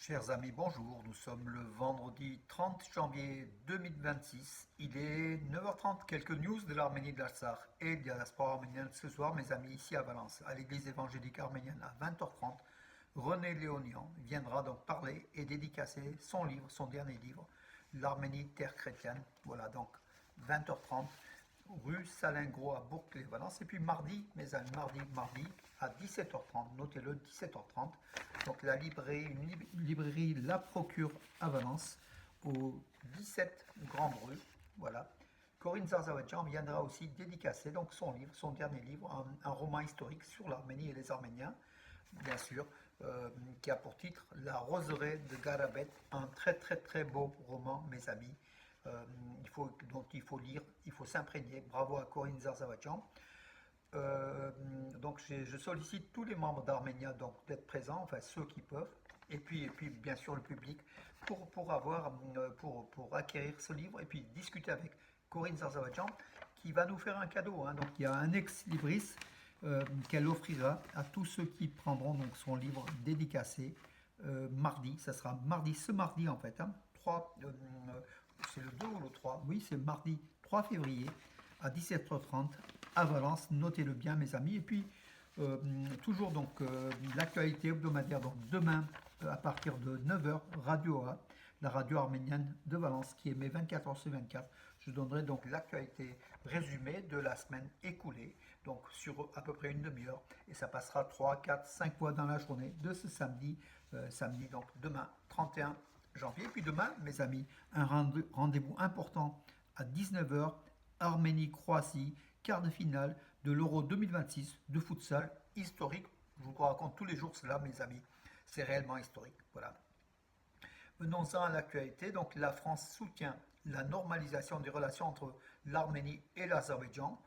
Chers amis, bonjour. Nous sommes le vendredi 30 janvier 2026. Il est 9h30. Quelques news de l'Arménie de l'Artsakh et de la diaspora arménienne ce soir, mes amis, ici à Valence, à l'église évangélique arménienne à 20h30. René Léonian viendra donc parler et dédicacer son livre, son dernier livre, L'Arménie, terre chrétienne. Voilà, donc 20h30 rue Salingro à Bourg-les-Valence. Et puis mardi, mes amis, mardi à 17h30, notez-le, 17h30. Donc la librairie, une librairie La Procure à Valence, au 17 Grande Rue. Voilà. Corinne Zarzavadjan viendra aussi dédicacer donc son livre, son dernier livre, un roman historique sur l'Arménie et les Arméniens, bien sûr, qui a pour titre La Roseraie de Garabet, un très très très beau roman, mes amis, dont il faut lire, il faut s'imprégner. Bravo à Corinne Zarzavadjan. Donc je sollicite tous les membres d'Arménia donc d'être présents, enfin ceux qui peuvent, et puis bien sûr le public pour acquérir ce livre et puis discuter avec Corinne Zarzavadjan qui va nous faire un cadeau, hein. Donc il y a un ex-libris qu'elle offrira à tous ceux qui prendront donc son livre dédicacé mardi. Ça sera mardi, ce mardi en fait, hein, 3, c'est le 2 ou le 3. Oui, c'est mardi 3 février à 17h30 à Valence. Notez-le bien, mes amis. Et puis, toujours donc l'actualité hebdomadaire. Donc demain, à partir de 9h, Radio A, la radio arménienne de Valence, qui émet 24 heures sur 24. Je donnerai donc l'actualité résumée de la semaine écoulée, donc sur à peu près une demi-heure. Et ça passera 3, 4, 5 fois dans la journée de ce samedi, samedi donc demain, 31 janvier. Et puis demain, mes amis, un rendez-vous important à 19h, Arménie-Croatie, quart de finale de l'Euro 2026 de futsal historique. Je vous raconte tous les jours cela, mes amis. C'est réellement historique. Voilà. Venons-en à l'actualité. Donc, la France soutient la normalisation des relations entre l'Arménie et l'Azerbaïdjan,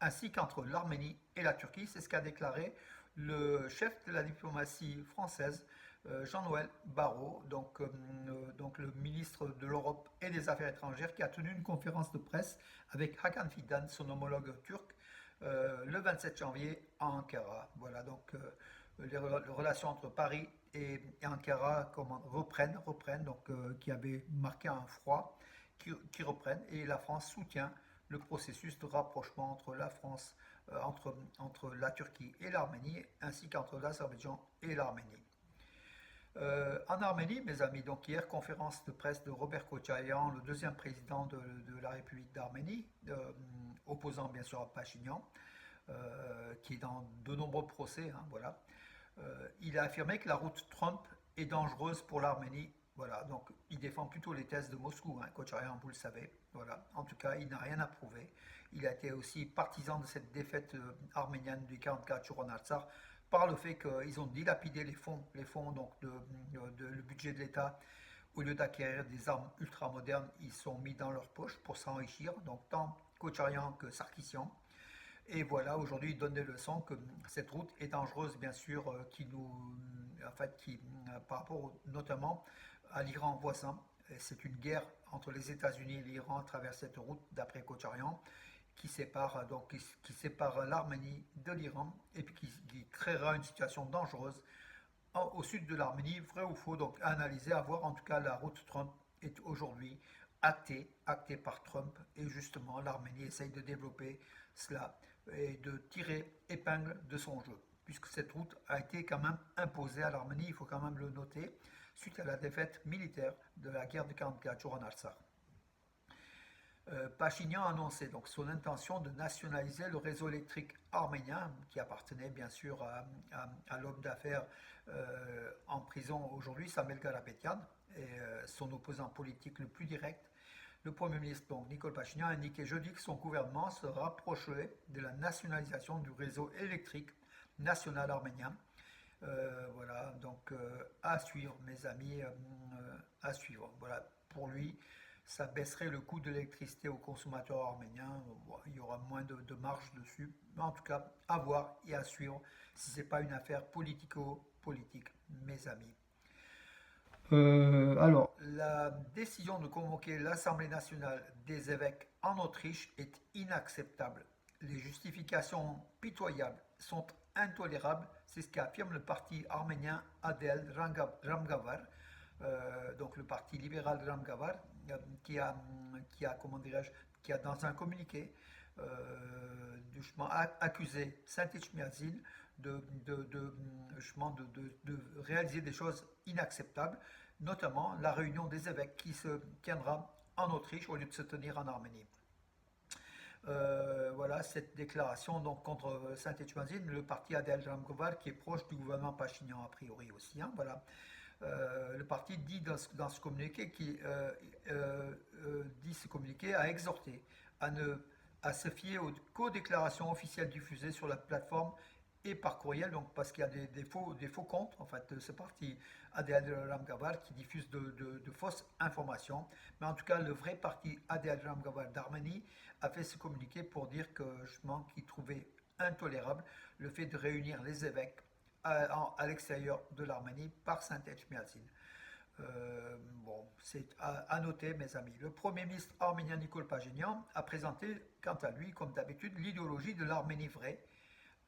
ainsi qu'entre l'Arménie et la Turquie. C'est ce qu'a déclaré le chef de la diplomatie française, Jean-Noël Barrot, donc le ministre de l'Europe et des Affaires étrangères, qui a tenu une conférence de presse avec Hakan Fidan, son homologue turc, le 27 janvier à Ankara. Voilà, donc les relations entre Paris et Ankara reprennent, donc, qui avaient marqué un froid, qui reprennent, et la France soutient le processus de rapprochement entre la France, entre la Turquie et l'Arménie, ainsi qu'entre l'Azerbaïdjan et l'Arménie. En Arménie, mes amis, donc hier, conférence de presse de Robert Kochayan, le deuxième président de la République d'Arménie, opposant bien sûr à Pachinian, qui est dans de nombreux procès, hein, voilà. Il a affirmé que la route Trump est dangereuse pour l'Arménie. Voilà, donc il défend plutôt les thèses de Moscou, hein, Kochayan, vous le savez. Voilà, en tout cas, il n'a rien à prouver. Il a été aussi partisan de cette défaite arménienne du 44 sur Artsakh par le fait qu'ils ont dilapidé les fonds donc le budget de l'État. Au lieu d'acquérir des armes ultra-modernes, ils sont mis dans leur poche pour s'enrichir, donc tant Kocharian que Sarkissian. Et voilà, aujourd'hui, ils donnent des leçons que cette route est dangereuse, bien sûr, par rapport notamment à l'Iran voisin. C'est une guerre entre les États-Unis et l'Iran à travers cette route, d'après Kocharian, qui sépare l'Arménie de l'Iran et puis qui créera une situation dangereuse au sud de l'Arménie. Vrai ou faux, donc à analyser, à voir. En tout cas, la route Trump est aujourd'hui actée par Trump, et justement l'Arménie essaye de développer cela et de tirer épingle de son jeu, puisque cette route a été quand même imposée à l'Arménie, il faut quand même le noter, suite à la défaite militaire de la guerre de 44 jours en Artsakh. Pachinian a annoncé donc son intention de nationaliser le réseau électrique arménien, qui appartenait bien sûr à l'homme d'affaires en prison aujourd'hui, Samuel Karapetyan, et son opposant politique le plus direct. Le Premier ministre, donc Nicole Pachinian, a indiqué jeudi que son gouvernement se rapprocherait de la nationalisation du réseau électrique national arménien. Voilà, donc à suivre, mes amis, à suivre. Voilà, pour lui, ça baisserait le coût de l'électricité aux consommateurs arméniens. Bon, il y aura moins de marge dessus. Mais en tout cas, à voir et à suivre si ce n'est pas une affaire politico-politique, mes amis. Alors, la décision de convoquer l'Assemblée nationale des évêques en Autriche est inacceptable. Les justifications pitoyables sont intolérable. C'est ce qu'affirme le parti arménien Adel Ramgavar, donc le parti libéral de Ramgavar, comment dirais-je, qui a dans un communiqué justement accusé Saint-Etchmiadzin de réaliser des choses inacceptables, notamment la réunion des évêques qui se tiendra en Autriche au lieu de se tenir en Arménie. Voilà cette déclaration donc contre Saint-Etchmiadzin, le parti Adel Ramgavar qui est proche du gouvernement Pachinian a priori aussi. Hein, voilà. Le parti dit dans ce communiqué dit ce communiqué à exhorter à se fier qu'aux déclarations officielles diffusées sur la plateforme et par courriel, donc parce qu'il y a des faux comptes, en fait, de ce parti ADL Ramgavar qui diffuse de fausses informations. Mais en tout cas, le vrai parti ADL Ramgavar d'Arménie a fait ce communiqué pour dire que, justement, qu'il trouvait intolérable le fait de réunir les évêques à l'extérieur de l'Arménie par Saint-Etchmiadzin. Bon, c'est à noter, mes amis. Le Premier ministre arménien Nikol Pachinian a présenté, quant à lui, comme d'habitude, l'idéologie de l'Arménie vraie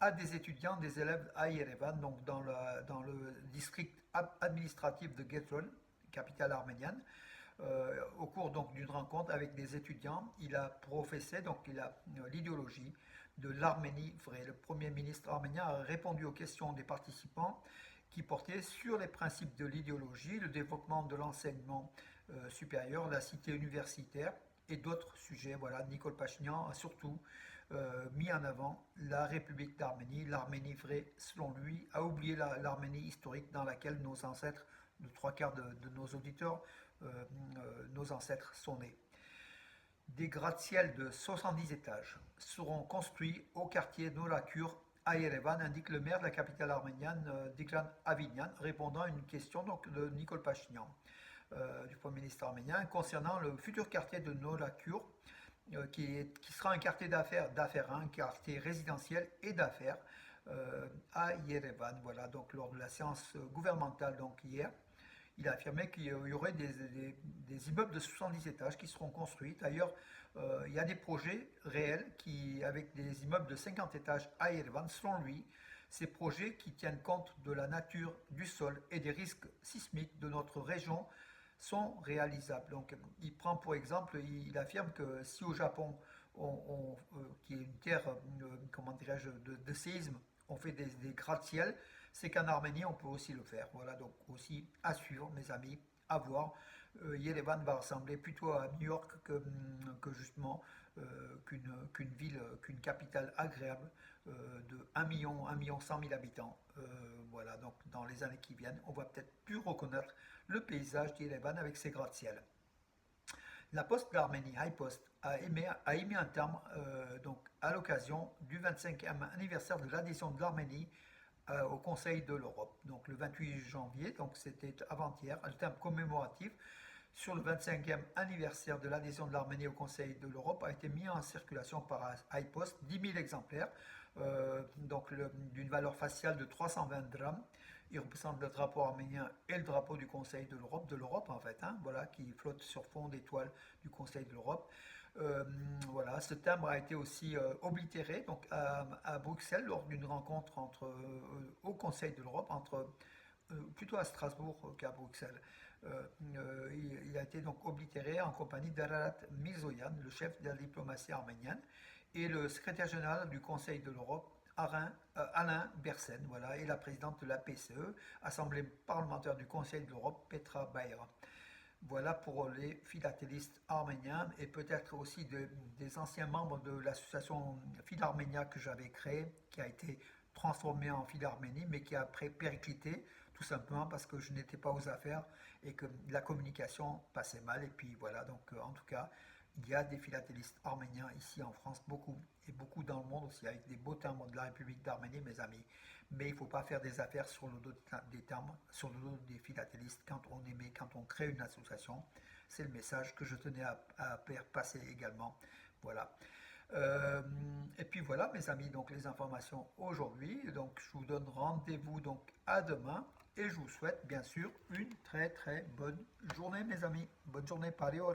à des étudiants, des élèves à Yerevan, donc dans le district administratif de Getron, capitale arménienne. Au cours donc d'une rencontre avec des étudiants, il a professé donc l'idéologie de l'Arménie vraie. Le Premier ministre arménien a répondu aux questions des participants qui portaient sur les principes de l'idéologie, le développement de l'enseignement supérieur, la cité universitaire et d'autres sujets. Voilà, Nikol Pachinian a surtout mis en avant la République d'Arménie. L'Arménie vraie, selon lui, a oublié l'Arménie historique dans laquelle nos ancêtres, de 3/4 de nos auditeurs, nos ancêtres sont nés. Des gratte-ciel de 70 étages seront construits au quartier Nolakur à Yerevan, indique le maire de la capitale arménienne, Dikran Avignan, répondant à une question donc, de Nikol Pachinian, du Premier ministre arménien, concernant le futur quartier de Nolakur, qui sera un quartier d'affaires, un quartier résidentiel et d'affaires à Yerevan. Voilà, donc lors de la séance gouvernementale donc hier, il a affirmé qu'il y aurait des immeubles de 70 étages qui seront construits. D'ailleurs, il y a des projets réels avec des immeubles de 50 étages à Yerevan. Selon lui, ces projets qui tiennent compte de la nature du sol et des risques sismiques de notre région sont réalisables. Donc, il prend pour exemple, il affirme que si au Japon, qui est une terre, comment dirais-je, de séisme, on fait des gratte-ciel, c'est qu'en Arménie, on peut aussi le faire. Voilà, donc aussi à suivre, mes amis, à voir. Yerevan va ressembler plutôt à New York que justement qu'une ville, qu'une capitale agréable de 1 100 000 habitants. Voilà, donc dans les années qui viennent, on va peut-être plus reconnaître le paysage d'Yerevan avec ses gratte-ciel. La Poste d'Arménie, iPost, a émis un terme donc, à l'occasion du 25e anniversaire de l'adhésion de l'Arménie au Conseil de l'Europe. Donc le 28 janvier, donc c'était avant-hier, le terme commémoratif sur le 25e anniversaire de l'adhésion de l'Arménie au Conseil de l'Europe a été mis en circulation par iPost, 10 000 exemplaires, donc d'une valeur faciale de 320 drams. Il représente le drapeau arménien et le drapeau du Conseil de l'Europe en fait, hein, voilà, qui flotte sur fond d'étoiles du Conseil de l'Europe. Voilà, ce timbre a été aussi oblitéré donc à Bruxelles lors d'une rencontre au Conseil de l'Europe, plutôt à Strasbourg qu'à Bruxelles. Il a été donc oblitéré en compagnie d'Ararat Mirzoyan, le chef de la diplomatie arménienne, et le secrétaire général du Conseil de l'Europe, Alain Bersen, voilà, et la présidente de la PCE, Assemblée parlementaire du Conseil de l'Europe, Petra Baïra. Voilà pour les philatélistes arméniens et peut-être aussi des anciens membres de l'association Philarménia que j'avais créée, qui a été transformée en Philarménie, mais qui a après périclité, tout simplement parce que je n'étais pas aux affaires et que la communication passait mal. Et puis voilà, donc en tout cas, il y a des philatélistes arméniens ici en France, beaucoup, et beaucoup dans le monde aussi, avec des beaux timbres de la République d'Arménie, mes amis. Mais il ne faut pas faire des affaires sur le dos des timbres, sur le dos des philatélistes quand on crée une association. C'est le message que je tenais à faire passer également. Voilà. Et puis voilà, mes amis, donc les informations aujourd'hui. Donc je vous donne rendez-vous donc à demain et je vous souhaite bien sûr une très très bonne journée, mes amis. Bonne journée, parior.